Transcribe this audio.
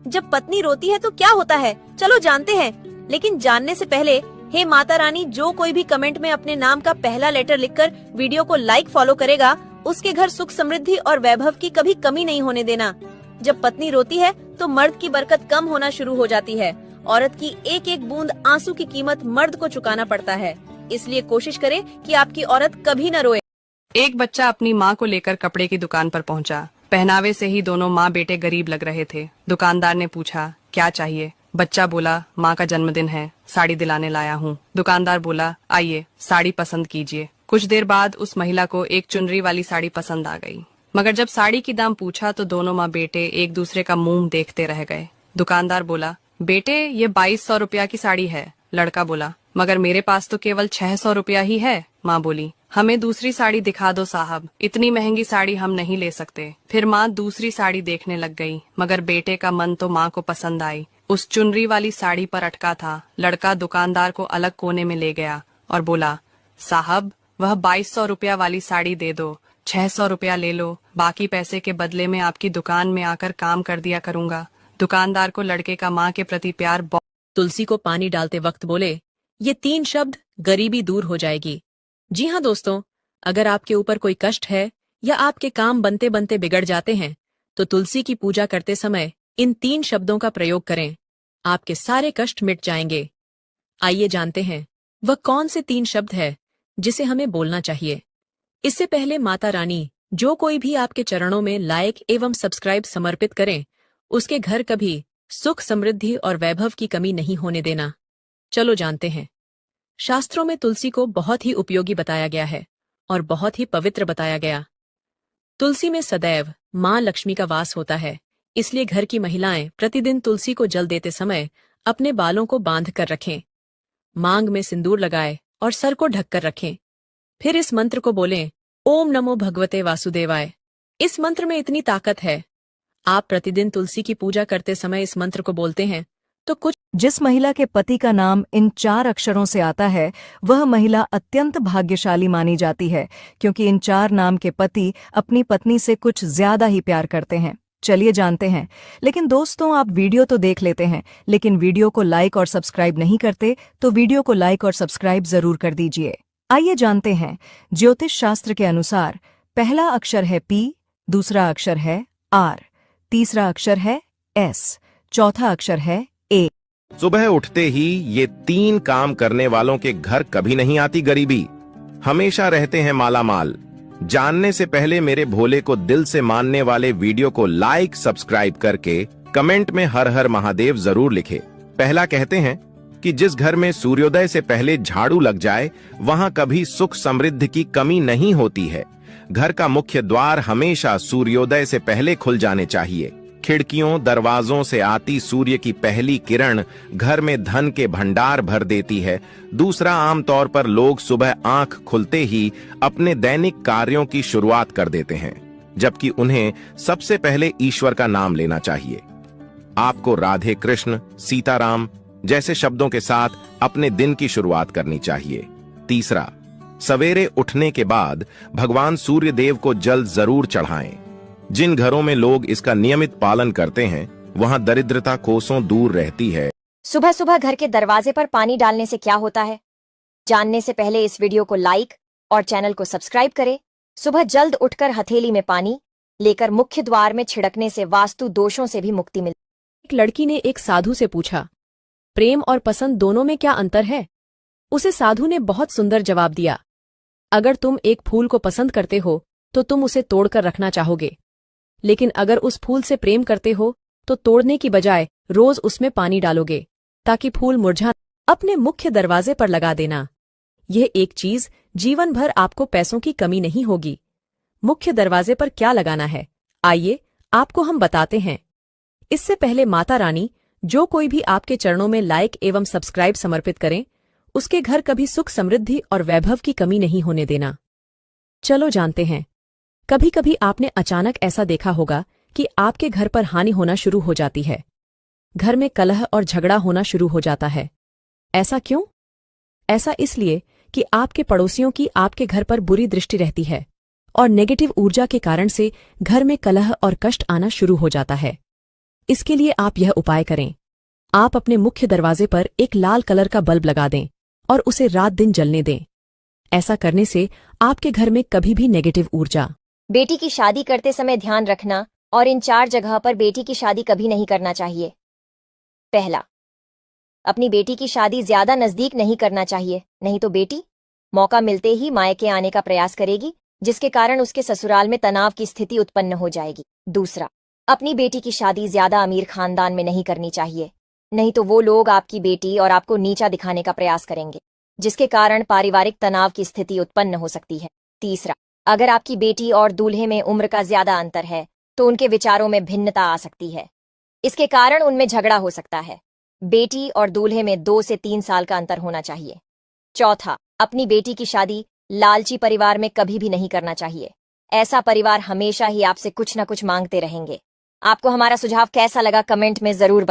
जब पत्नी रोती है तो क्या होता है, चलो जानते हैं। लेकिन जानने से पहले हे माता रानी, जो कोई भी कमेंट में अपने नाम का पहला लेटर लिखकर वीडियो को लाइक फॉलो करेगा, उसके घर सुख समृद्धि और वैभव की कभी कमी नहीं होने देना। जब पत्नी रोती है तो मर्द की बरकत कम होना शुरू हो जाती है। औरत की एक एक बूंद आंसू की कीमत मर्द को चुकाना पड़ता है। इसलिए कोशिश करें कि आपकी औरत कभी न रोए। एक बच्चा अपनी माँ को लेकर कपड़े की दुकान पर पहुंचा। पहनावे से ही दोनों माँ बेटे गरीब लग रहे थे। दुकानदार ने पूछा, क्या चाहिए? बच्चा बोला, माँ का जन्मदिन है, साड़ी दिलाने लाया हूँ। दुकानदार बोला, आइए साड़ी पसंद कीजिए। कुछ देर बाद उस महिला को एक चुनरी वाली साड़ी पसंद आ गई, मगर जब साड़ी की दाम पूछा तो दोनों माँ बेटे एक दूसरे का मुंह देखते रह गए। दुकानदार बोला, बेटे ये 2200 रुपया की साड़ी है। लड़का बोला, मगर मेरे पास तो केवल 600 रुपया ही है। माँ बोली, हमें दूसरी साड़ी दिखा दो साहब, इतनी महंगी साड़ी हम नहीं ले सकते। फिर माँ दूसरी साड़ी देखने लग गई, मगर बेटे का मन तो माँ को पसंद आई। उस चुनरी वाली साड़ी पर अटका था। लड़का दुकानदार को अलग कोने में ले गया और बोला, साहब वह 2200 रुपया वाली साड़ी दे दो, 600 रुपया ले लो, बाकी पैसे के बदले में आपकी दुकान में आकर काम कर दिया करूंगा। दुकानदार को लड़के का माँ के प्रति प्यार। तुलसी को पानी डालते वक्त बोले, ये 3 शब्द गरीबी दूर हो जाएगी। जी हाँ दोस्तों, अगर आपके ऊपर कोई कष्ट है या आपके काम बनते बनते बिगड़ जाते हैं तो तुलसी की पूजा करते समय इन 3 शब्दों का प्रयोग करें, आपके सारे कष्ट मिट जाएंगे। आइए जानते हैं वह कौन से 3 शब्द है जिसे हमें बोलना चाहिए। इससे पहले माता रानी, जो कोई भी आपके चरणों में लाइक एवं सब्सक्राइब समर्पित करें, उसके घर कभी सुख समृद्धि और वैभव की कमी नहीं होने देना। चलो जानते हैं। शास्त्रों में तुलसी को बहुत ही उपयोगी बताया गया है और बहुत ही पवित्र बताया गया। तुलसी में सदैव मां लक्ष्मी का वास होता है, इसलिए घर की महिलाएं प्रतिदिन तुलसी को जल देते समय अपने बालों को बांध कर रखें, मांग में सिंदूर लगाए और सर को ढककर रखें। फिर इस मंत्र को बोलें, ओम नमो भगवते वासुदेवाय। इस मंत्र में इतनी ताकत है, आप प्रतिदिन तुलसी की पूजा करते समय इस मंत्र को बोलते हैं तो कुछ। जिस महिला के पति का नाम इन 4 अक्षरों से आता है वह महिला अत्यंत भाग्यशाली मानी जाती है, क्योंकि इन 4 नाम के पति अपनी पत्नी से कुछ ज्यादा ही प्यार करते हैं। चलिए जानते हैं। लेकिन दोस्तों, आप वीडियो तो देख लेते हैं, लेकिन वीडियो को लाइक और सब्सक्राइब नहीं करते, तो वीडियो को लाइक और सब्सक्राइब जरूर कर दीजिए। आइए जानते हैं। ज्योतिष शास्त्र के अनुसार पहला अक्षर है P, दूसरा अक्षर है R, तीसरा अक्षर है S, चौथा अक्षर है A। सुबह उठते ही ये 3 काम करने वालों के घर कभी नहीं आती गरीबी, हमेशा रहते हैं मालामाल। जानने से पहले मेरे भोले को दिल से मानने वाले वीडियो को लाइक सब्सक्राइब करके कमेंट में हर हर महादेव जरूर लिखे। पहला कहते हैं कि जिस घर में सूर्योदय से पहले झाड़ू लग जाए वहां कभी सुख समृद्धि की कमी नहीं होती है। घर का मुख्य द्वार हमेशा सूर्योदय से पहले खुल जाने चाहिए। खिड़कियों दरवाजों से आती सूर्य की पहली किरण घर में धन के भंडार भर देती है। दूसरा, आमतौर पर लोग सुबह आंख खुलते ही अपने दैनिक कार्यों की शुरुआत कर देते हैं, जबकि उन्हें सबसे पहले ईश्वर का नाम लेना चाहिए। आपको राधे कृष्ण, सीताराम जैसे शब्दों के साथ अपने दिन की शुरुआत करनी चाहिए। तीसरा, सवेरे उठने के बाद भगवान सूर्य देव को जल जरूर चढ़ाएं। जिन घरों में लोग इसका नियमित पालन करते हैं वहां दरिद्रता कोसों दूर रहती है। सुबह सुबह घर के दरवाजे पर पानी डालने से क्या होता है, जानने से पहले इस वीडियो को लाइक और चैनल को सब्सक्राइब करें। सुबह जल्द उठकर हथेली में पानी लेकर मुख्य द्वार में छिड़कने से वास्तु दोषों से भी मुक्ति मिलती। एक लड़की ने एक साधु से पूछा, प्रेम और पसंद दोनों में क्या अंतर है? उसे साधु ने बहुत सुंदर जवाब दिया, अगर तुम एक फूल को पसंद करते हो तो तुम उसे तोड़कर रखना चाहोगे, लेकिन अगर उस फूल से प्रेम करते हो तो तोड़ने की बजाय रोज उसमें पानी डालोगे ताकि फूल मुरझा। अपने मुख्य दरवाजे पर लगा देना। यह एक चीज जीवन भर आपको पैसों की कमी नहीं होगी। मुख्य दरवाजे पर क्या लगाना है, आइए आपको हम बताते हैं। इससे पहले माता रानी, जो कोई भी आपके चरणों में लाइक एवं सब्सक्राइब समर्पित करें, उसके घर कभी सुख समृद्धि और वैभव की कमी नहीं होने देना। चलो जानते हैं। कभी कभी आपने अचानक ऐसा देखा होगा कि आपके घर पर हानि होना शुरू हो जाती है। घर में कलह और झगड़ा होना शुरू हो जाता है। ऐसा क्यों? ऐसा इसलिए कि आपके पड़ोसियों की आपके घर पर बुरी दृष्टि रहती है और नेगेटिव ऊर्जा के कारण से घर में कलह और कष्ट आना शुरू हो जाता है। इसके लिए आप यह उपाय करें। आप अपने मुख्य दरवाजे पर एक लाल कलर का बल्ब लगा दें और उसे रात दिन जलने दें। ऐसा करने से आपके घर में कभी भी नेगेटिव ऊर्जा। बेटी की शादी करते समय ध्यान रखना और इन 4 जगह पर बेटी की शादी कभी नहीं करना चाहिए। पहला, अपनी बेटी की शादी ज्यादा नजदीक नहीं करना चाहिए, नहीं तो बेटी मौका मिलते ही मायके आने का प्रयास करेगी, जिसके कारण उसके ससुराल में तनाव की स्थिति उत्पन्न हो जाएगी। दूसरा, अपनी बेटी की शादी ज्यादा अमीर खानदान में नहीं करनी चाहिए, नहीं तो वो लोग आपकी बेटी और आपको नीचा दिखाने का प्रयास करेंगे, जिसके कारण पारिवारिक तनाव की स्थिति उत्पन्न हो सकती है। तीसरा, अगर आपकी बेटी और दूल्हे में उम्र का ज्यादा अंतर है तो उनके विचारों में भिन्नता आ सकती है, इसके कारण उनमें झगड़ा हो सकता है। बेटी और दूल्हे में 2 से 3 साल का अंतर होना चाहिए। चौथा, अपनी बेटी की शादी लालची परिवार में कभी भी नहीं करना चाहिए। ऐसा परिवार हमेशा ही आपसे कुछ न कुछ मांगते रहेंगे। आपको हमारा सुझाव कैसा लगा कमेंट में जरूर बताएं।